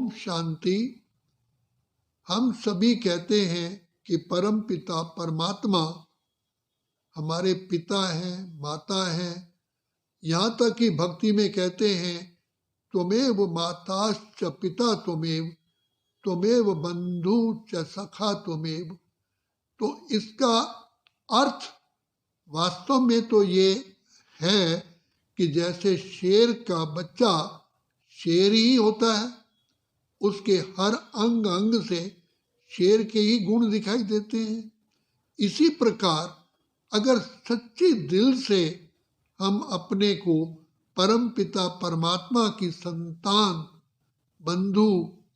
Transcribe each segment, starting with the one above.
ओम शांति। हम सभी कहते हैं कि परम पिता परमात्मा हमारे पिता हैं, माता हैं। यहाँ तक कि भक्ति में कहते हैं त्वमेव माताश्च पिता त्वमेव, त्वमेव बंधु च सखा त्वमेव। तो इसका अर्थ वास्तव में तो ये है कि जैसे शेर का बच्चा शेर ही होता है, उसके हर अंग अंग से शेर के ही गुण दिखाई देते हैं। इसी प्रकार अगर सच्चे दिल से हम अपने को परम पिता परमात्मा की संतान, बंधु,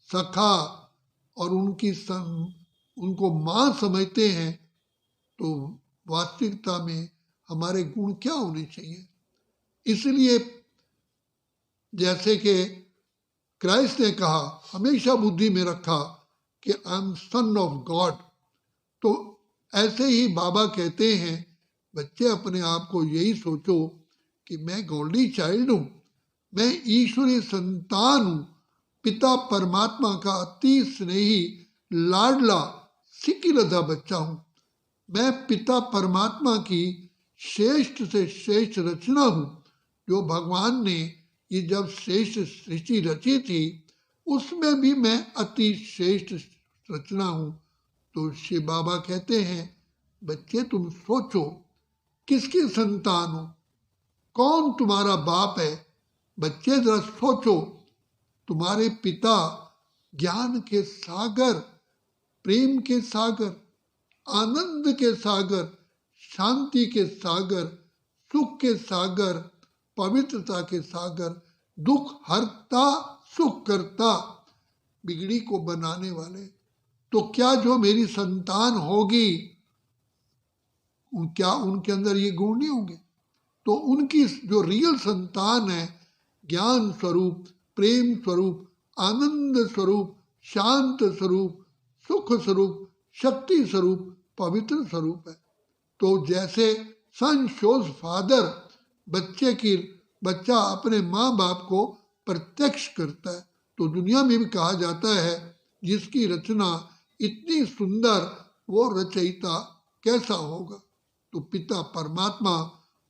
सखा और उनको माँ समझते हैं, तो वास्तविकता में हमारे गुण क्या होने चाहिए। इसलिए जैसे कि क्राइस्ट ने कहा, हमेशा बुद्धि में रखा कि I am son of God, तो ऐसे ही बाबा कहते हैं बच्चे अपने आप को यही सोचो कि मैं गॉडली चाइल्ड हूँ, मैं ईश्वरीय संतान हूँ, पिता परमात्मा का अति स्नेही लाडला सिकिलधा बच्चा हूँ। मैं पिता परमात्मा की श्रेष्ठ से श्रेष्ठ रचना हूँ। जो भगवान ने ये जब श्रेष्ठ सृष्टि रची थी, उसमें भी मैं अति श्रेष्ठ रचना हूँ। तो शिव बाबा कहते हैं बच्चे तुम सोचो किसकी संतान हो, कौन तुम्हारा बाप है। बच्चे जरा सोचो, तुम्हारे पिता ज्ञान के सागर, प्रेम के सागर, आनंद के सागर, शांति के सागर, सुख के सागर, पवित्रता के सागर, दुख हरता सुख करता, बिगड़ी को बनाने वाले। तो क्या जो मेरी संतान होगी, क्या उनके अंदर ये गुण नहीं होंगे? तो उनकी जो रियल संतान है, ज्ञान स्वरूप, प्रेम स्वरूप, आनंद स्वरूप, शांत स्वरूप, सुख स्वरूप, शक्ति स्वरूप, पवित्र स्वरूप है। तो जैसे सन शोज फादर, बच्चा अपने माँ बाप को प्रत्यक्ष करता है, तो दुनिया में भी कहा जाता है जिसकी रचना इतनी सुंदर, वो रचयिता कैसा होगा। तो पिता परमात्मा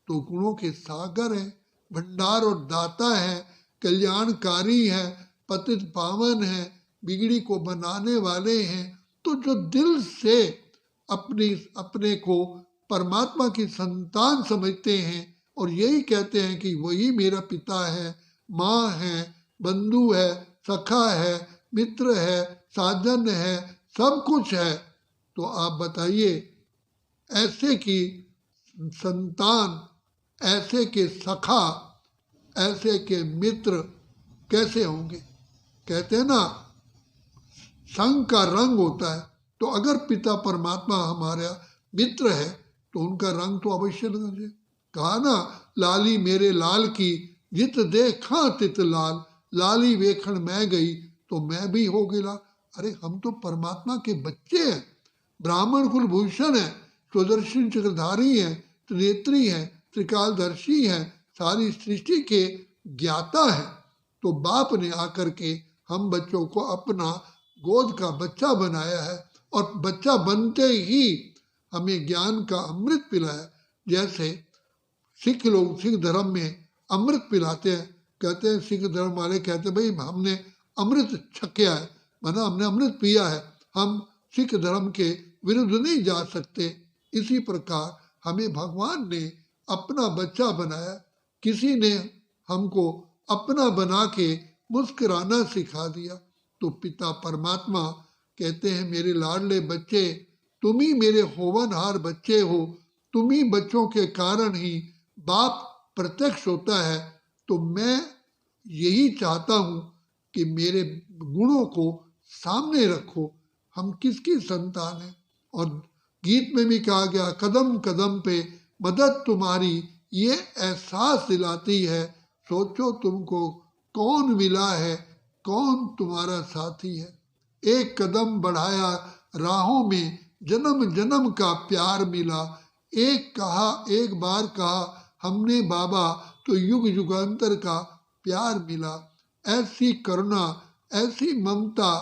तो गुणों के सागर है, भंडार और दाता है, कल्याणकारी है, पतित पावन है, बिगड़ी को बनाने वाले हैं। तो जो दिल से अपने को परमात्मा की संतान समझते हैं और यही कहते हैं कि वही मेरा पिता है, माँ है, बंधु है, सखा है, मित्र है, साधन है, सब कुछ है, तो आप बताइए ऐसे की संतान, ऐसे के सखा, ऐसे के मित्र कैसे होंगे। कहते हैं ना संग का रंग होता है, तो अगर पिता परमात्मा हमारा मित्र है तो उनका रंग तो अवश्य लगे। कहा ना लाली मेरे लाल की जित देखा तित लाल, लाली वेखण मैं गई तो मैं भी हो गया। अरे हम तो परमात्मा के बच्चे हैं, ब्राह्मण कुल भूषण है, स्वदर्शन चक्रधारी है, त्रिनेत्री है, त्रिकालदर्शी है, सारी सृष्टि के ज्ञाता है। तो बाप ने आकर के हम बच्चों को अपना गोद का बच्चा बनाया है और बच्चा बनते ही हमें ज्ञान का अमृत पिलाया। जैसे सिख लोग सिख धर्म में अमृत पिलाते हैं, कहते हैं सिख धर्म वाले कहते हैं भाई हमने अमृत छकिया है, माना हमने अमृत पिया है, हम सिख धर्म के विरुद्ध नहीं जा सकते। इसी प्रकार हमें भगवान ने अपना बच्चा बनाया, किसी ने हमको अपना बना के मुस्कुराना सिखा दिया। तो पिता परमात्मा कहते हैं मेरे लाडले बच्चे, तुम ही मेरे होवनहार बच्चे हो, तुम ही बच्चों के कारण ही बाप प्रत्यक्ष होता है। तो मैं यही चाहता हूँ कि मेरे गुणों को सामने रखो, हम किसकी संतान हैं। और गीत में भी कहा गया कदम कदम पे मदद तुम्हारी ये एहसास दिलाती है, सोचो तुमको कौन मिला है, कौन तुम्हारा साथी है। एक कदम बढ़ाया राहों में जन्म जन्म का प्यार मिला, एक बार कहा हमने बाबा तो युग युगांतर का प्यार मिला। ऐसी करुणा, ऐसी ममता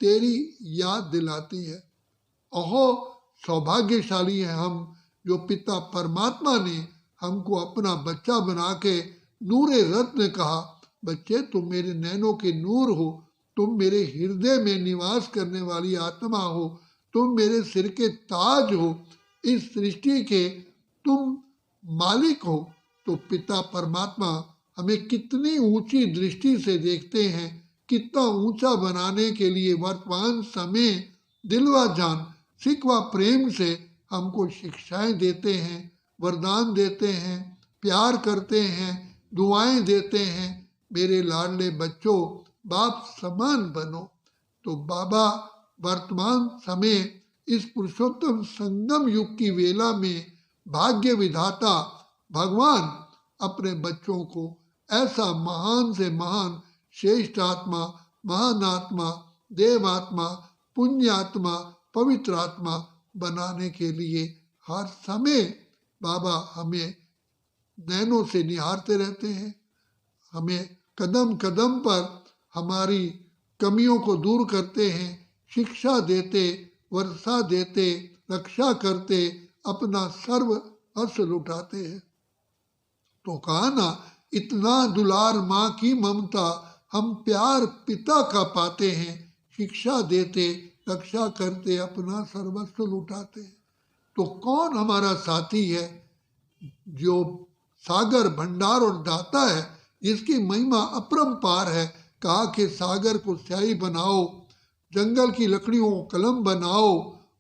तेरी याद दिलाती है। अहो सौभाग्यशाली है हम, जो पिता परमात्मा ने हमको अपना बच्चा बना के नूरे रत्न कहा। बच्चे तुम मेरे नैनों के नूर हो, तुम मेरे हृदय में निवास करने वाली आत्मा हो, तुम मेरे सिर के ताज हो, इस सृष्टि के तुम मालिक हो। तो पिता परमात्मा हमें कितनी ऊंची दृष्टि से देखते हैं, कितना ऊंचा बनाने के लिए वर्तमान समय दिलवा जान सिकवा प्रेम से हमको शिक्षाएं देते हैं, वरदान देते हैं, प्यार करते हैं, दुआएं देते हैं। मेरे लाडले बच्चों, बाप समान बनो। तो बाबा वर्तमान समय इस पुरुषोत्तम संगम युग की वेला में भाग्य विधाता भगवान अपने बच्चों को ऐसा महान से महान श्रेष्ठ आत्मा, महान आत्मा, देवात्मा, पुण्यात्मा, पवित्र आत्मा बनाने के लिए हर समय बाबा हमें नैनों से निहारते रहते हैं। हमें कदम कदम पर हमारी कमियों को दूर करते हैं, शिक्षा देते, वर्षा देते, रक्षा करते, अपना सर्व हर्ष लुटाते हैं। तो कहा ना, इतना दुलार माँ की ममता हम प्यार पिता का पाते हैं, शिक्षा देते, रक्षा करते, अपना सर्वस्व लुटाते हैं। तो कौन हमारा साथी है? जो सागर भंडार और दाता है, जिसकी महिमा अपरंपार है। कहा कि सागर को स्याही बनाओ, जंगल की लकड़ियों को कलम बनाओ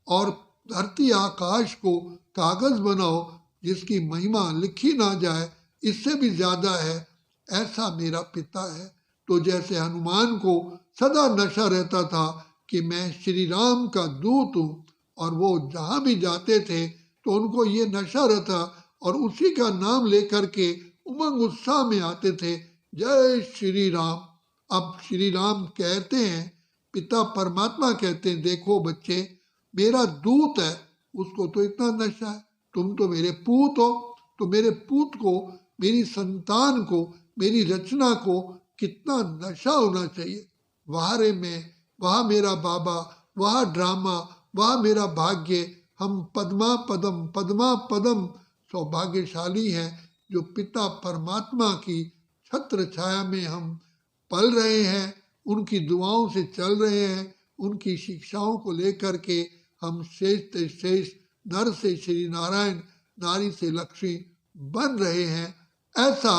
और धरती आकाश को कागज बनाओ, जिसकी महिमा लिखी ना जाए, इससे भी ज्यादा है। ऐसा मेरा पिता है। तो जैसे हनुमान को सदा नशा रहता था कि मैं श्री राम का दूत हूँ, और वो जहाँ भी जाते थे तो उनको ये नशा रहता और उसी का नाम लेकर के उमंग उत्साह में आते थे, जय श्री राम। अब श्री राम कहते हैं, पिता परमात्मा कहते हैं, देखो बच्चे, मेरा दूत है, उसको तो इतना नशा है, तुम तो मेरे पूत हो, तो मेरे पूत को, मेरी संतान को, मेरी रचना को कितना नशा होना चाहिए। वहाँ रे में, वहाँ मेरा बाबा, वहाँ ड्रामा, वहाँ मेरा भाग्य। हम पद्मा पदम सौभाग्यशाली हैं, जो पिता परमात्मा की छत्र छाया में हम पल रहे हैं, उनकी दुआओं से चल रहे हैं, उनकी शिक्षाओं को लेकर के हम श्रेष्ठ श्रेष्ठ नर से श्री नारायण, नारी से लक्ष्मी बन रहे हैं। ऐसा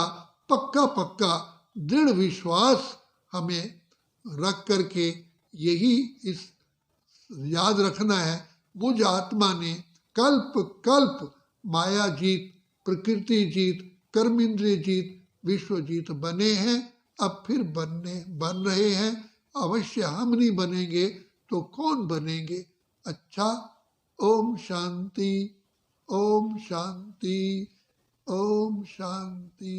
पक्का पक्का दृढ़ विश्वास हमें रख करके यही इस याद रखना है, मुझ आत्मा ने कल्प कल्प माया जीत, प्रकृति जीत, कर्म इंद्रिय जीत, विश्व जीत बने हैं। अब फिर बन रहे हैं। अवश्य हम नहीं बनेंगे तो कौन बनेंगे। अच्छा, ओम शांति, ओम शांति, ओम शांति।